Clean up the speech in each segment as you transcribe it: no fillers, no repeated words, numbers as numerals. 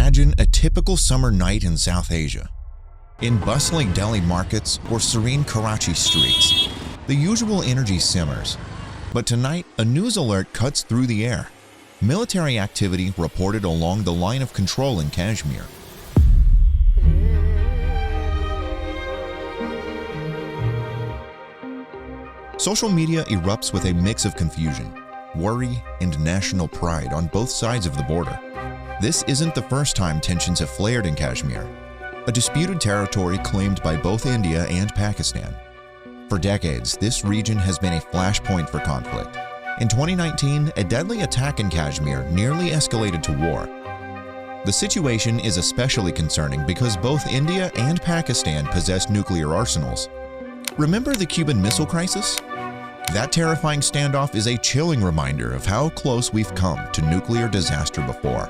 Imagine a typical summer night in South Asia. In bustling Delhi markets or serene Karachi streets, the usual energy simmers. But tonight, a news alert cuts through the air. Military activity reported along the line of control in Kashmir. Social media erupts with a mix of confusion, worry, and national pride on both sides of the border. This isn't the first time tensions have flared in Kashmir, a disputed territory claimed by both India and Pakistan. For decades, this region has been a flashpoint for conflict. In 2019, a deadly attack in Kashmir nearly escalated to war. The situation is especially concerning because both India and Pakistan possess nuclear arsenals. Remember the Cuban Missile Crisis? That terrifying standoff is a chilling reminder of how close we've come to nuclear disaster before.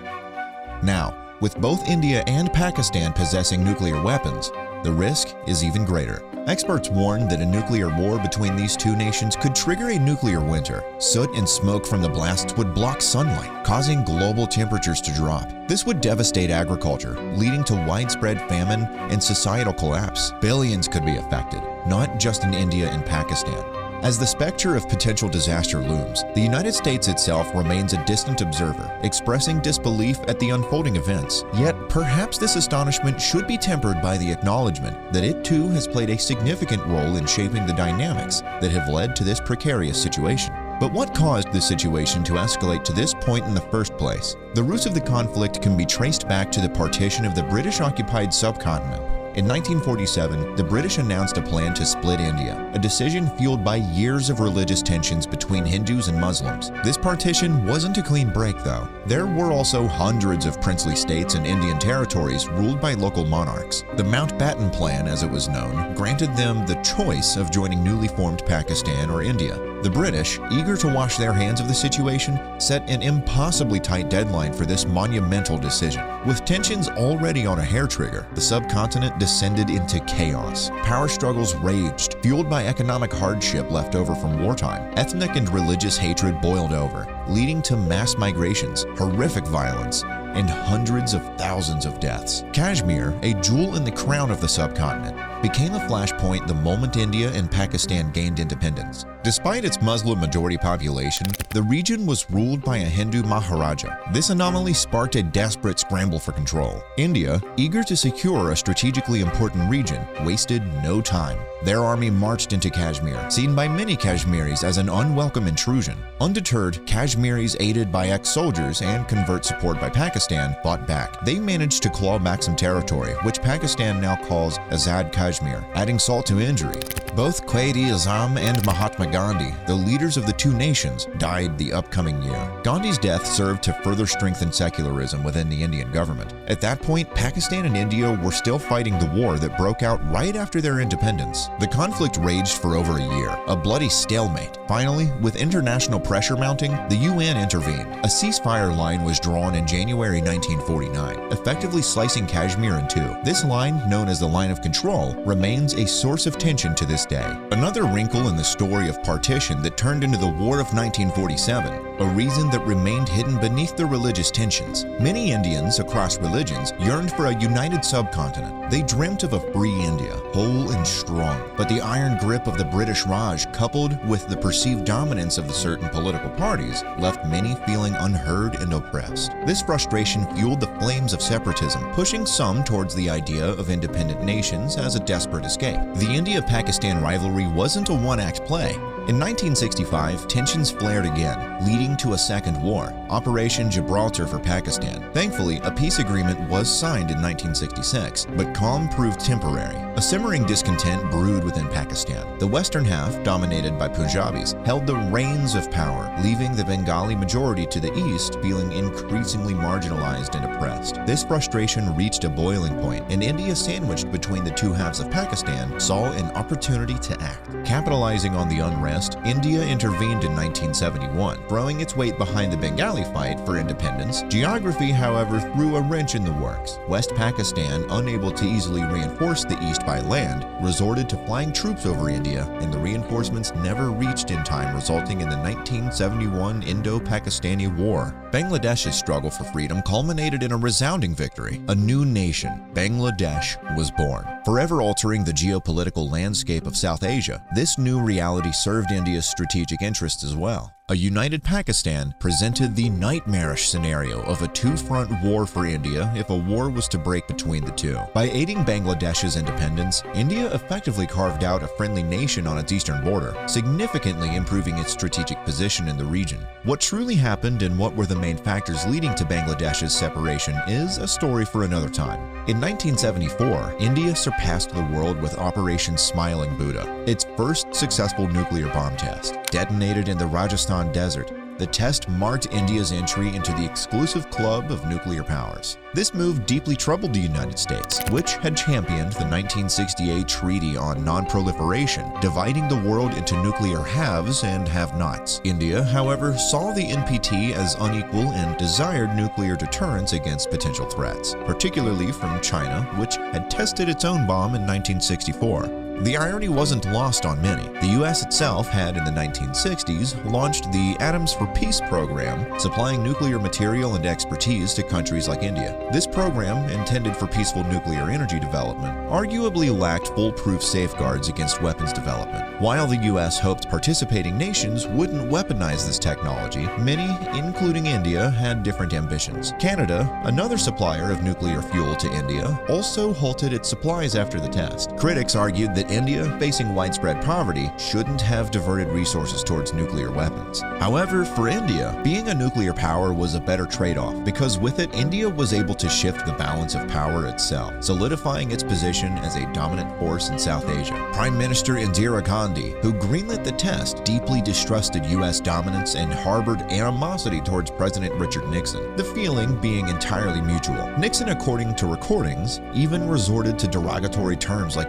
Now, with both India and Pakistan possessing nuclear weapons, the risk is even greater. Experts warn that a nuclear war between these two nations could trigger a nuclear winter. Soot and smoke from the blasts would block sunlight, causing global temperatures to drop. This would devastate agriculture, leading to widespread famine and societal collapse. Billions could be affected, not just in India and Pakistan. As the specter of potential disaster looms, the United States itself remains a distant observer, expressing disbelief at the unfolding events. Yet, perhaps this astonishment should be tempered by the acknowledgement that it too has played a significant role in shaping the dynamics that have led to this precarious situation. But what caused this situation to escalate to this point in the first place? The roots of the conflict can be traced back to the partition of the British-occupied subcontinent. In 1947, the British announced a plan to split India, a decision fueled by years of religious tensions between Hindus and Muslims. This partition wasn't a clean break, though. There were also hundreds of princely states and Indian territories ruled by local monarchs. The Mountbatten Plan, as it was known, granted them the choice of joining newly formed Pakistan or India. The British, eager to wash their hands of the situation, set an impossibly tight deadline for this monumental decision. With tensions already on a hair trigger, the subcontinent descended into chaos. Power struggles raged, fueled by economic hardship left over from wartime. Ethnic and religious hatred boiled over, leading to mass migrations, horrific violence, and hundreds of thousands of deaths. Kashmir, a jewel in the crown of the subcontinent, became a flashpoint the moment India and Pakistan gained independence. Despite its Muslim majority population, the region was ruled by a Hindu Maharaja. This anomaly sparked a desperate scramble for control. India, eager to secure a strategically important region, wasted no time. Their army marched into Kashmir, seen by many Kashmiris as an unwelcome intrusion. Undeterred, Kashmiris aided by ex-soldiers and convert support by Pakistan fought back. They managed to claw back some territory, which Pakistan now calls Azad Kashmir, adding salt to injury. Both Quaid-e-Azam and Mahatma Gandhi, the leaders of the two nations, died the upcoming year. Gandhi's death served to further strengthen secularism within the Indian government. At that point, Pakistan and India were still fighting the war that broke out right after their independence. The conflict raged for over a year, a bloody stalemate. Finally, with international pressure mounting, the UN intervened. A ceasefire line was drawn in January 1949, effectively slicing Kashmir in two. This line, known as the Line of Control, remains a source of tension to this day. Another wrinkle in the story of partition that turned into the War of 1947, a reason that remained hidden beneath the religious tensions. Many Indians across religions yearned for a united subcontinent. They dreamt of a free India, whole and strong. But the iron grip of the British Raj, coupled with the perceived dominance of the certain political parties, left many feeling unheard and oppressed. This frustration fueled the flames of separatism, pushing some towards the idea of independent nations as a desperate escape. The India-Pakistan rivalry wasn't a one-act play. In 1965, tensions flared again, leading to a second war, Operation Gibraltar for Pakistan. Thankfully, a peace agreement was signed in 1966, but calm proved temporary. A simmering discontent brewed within Pakistan. The western half, dominated by Punjabis, held the reins of power, leaving the Bengali majority to the east feeling increasingly marginalized and oppressed. This frustration reached a boiling point, and India, sandwiched between the two halves of Pakistan, saw an opportunity to act. Capitalizing on the unrest contrast, India intervened in 1971, throwing its weight behind the Bengali fight for independence. Geography, however, threw a wrench in the works. West Pakistan, unable to easily reinforce the east by land, resorted to flying troops over India, and the reinforcements never reached in time, resulting in the 1971 Indo-Pakistani War. Bangladesh's struggle for freedom culminated in a resounding victory. A new nation, Bangladesh, was born. Forever altering the geopolitical landscape of South Asia, this new reality served India's strategic interests as well. A united Pakistan presented the nightmarish scenario of a two-front war for India if a war was to break between the two. By aiding Bangladesh's independence, India effectively carved out a friendly nation on its eastern border, significantly improving its strategic position in the region. What truly happened and what were the main factors leading to Bangladesh's separation is a story for another time. In 1974, India surpassed the world with Operation Smiling Buddha, its first successful nuclear bomb test. Detonated in the Rajasthan desert, the test marked India's entry into the exclusive club of nuclear powers. This move deeply troubled the United States, which had championed the 1968 Treaty on Non-Proliferation, dividing the world into nuclear haves and have-nots. India, however, saw the NPT as unequal and desired nuclear deterrence against potential threats, particularly from China, which had tested its own bomb in 1964. The irony wasn't lost on many. The US itself had, in the 1960s, launched the Atoms for Peace program, supplying nuclear material and expertise to countries like India. This program, intended for peaceful nuclear energy development, arguably lacked foolproof safeguards against weapons development. While the US hoped participating nations wouldn't weaponize this technology, many, including India, had different ambitions. Canada, another supplier of nuclear fuel to India, also halted its supplies after the test. Critics argued that India, facing widespread poverty, shouldn't have diverted resources towards nuclear weapons. However, for India, being a nuclear power was a better trade-off, because with it, India was able to shift the balance of power itself, solidifying its position as a dominant force in South Asia. Prime Minister Indira Gandhi, who greenlit the test, deeply distrusted US dominance and harbored animosity towards President Richard Nixon, the feeling being entirely mutual. Nixon, according to recordings, even resorted to derogatory terms like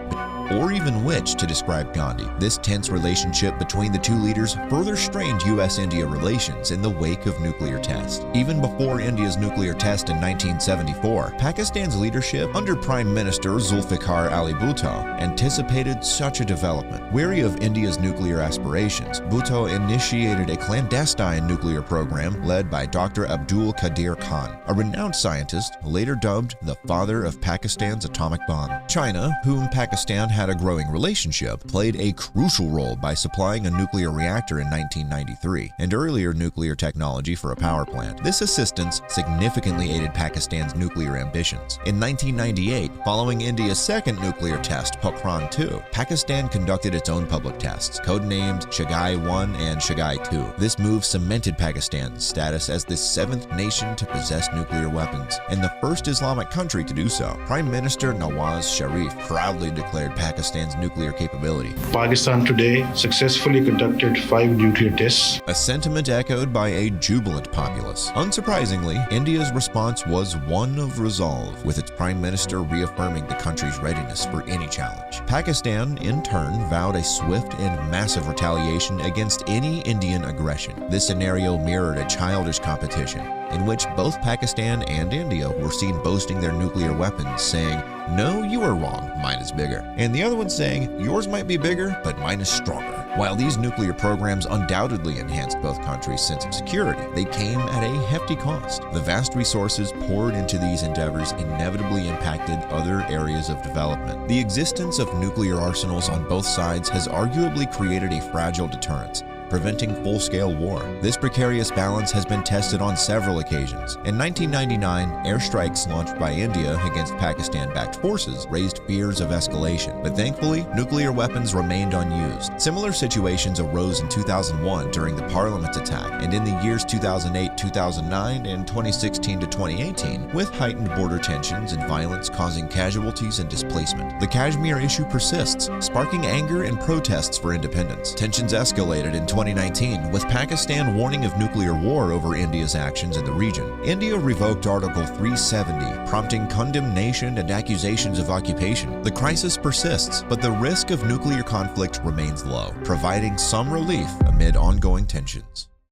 or even witch to describe Gandhi. This tense relationship between the two leaders further strained US-India relations in the wake of nuclear tests. Even before India's nuclear test in 1974, Pakistan's leadership under Prime Minister Zulfikar Ali Bhutto anticipated such a development. Wary of India's nuclear aspirations, Bhutto initiated a clandestine nuclear program led by Dr. Abdul Qadir Khan, a renowned scientist later dubbed the father of Pakistan's atomic bomb. China, whom Pakistan had a growing relationship, played a crucial role by supplying a nuclear reactor in 1993 and earlier nuclear technology for a power plant. This assistance significantly aided Pakistan's nuclear ambitions. In 1998, following India's second nuclear test, Pokhran-2, Pakistan conducted its own public tests, codenamed Shagai-1 and Shagai-2. This move cemented Pakistan's status as the seventh nation to possess nuclear weapons and the first Islamic country to do so. Prime Minister Nawaz Sharif proudly declared Pakistan's nuclear capability. Pakistan today successfully conducted 5 nuclear tests. A sentiment echoed by a jubilant populace. Unsurprisingly, India's response was one of resolve, with its prime minister reaffirming the country's readiness for any challenge. Pakistan, in turn, vowed a swift and massive retaliation against any Indian aggression. This scenario mirrored a childish competition in which both Pakistan and India were seen boasting their nuclear weapons, saying, "No, you are wrong, mine is bigger," and the other one saying, "Yours might be bigger, but mine is stronger." While these nuclear programs undoubtedly enhanced both countries' sense of security, they came at a hefty cost. The vast resources poured into these endeavors inevitably impacted other areas of development. The existence of nuclear arsenals on both sides has arguably created a fragile deterrence, preventing full-scale war. This precarious balance has been tested on several occasions. In 1999, airstrikes launched by India against Pakistan-backed forces raised fears of escalation, but thankfully, nuclear weapons remained unused. Similar situations arose in 2001 during the Parliament attack, and in the years 2008, 2009, and 2016 to 2018, with heightened border tensions and violence causing casualties and displacement. The Kashmir issue persists, sparking anger and protests for independence. Tensions escalated in 2019, with Pakistan warning of nuclear war over India's actions in the region, India revoked Article 370, prompting condemnation and accusations of occupation. The crisis persists, but the risk of nuclear conflict remains low, providing some relief amid ongoing tensions.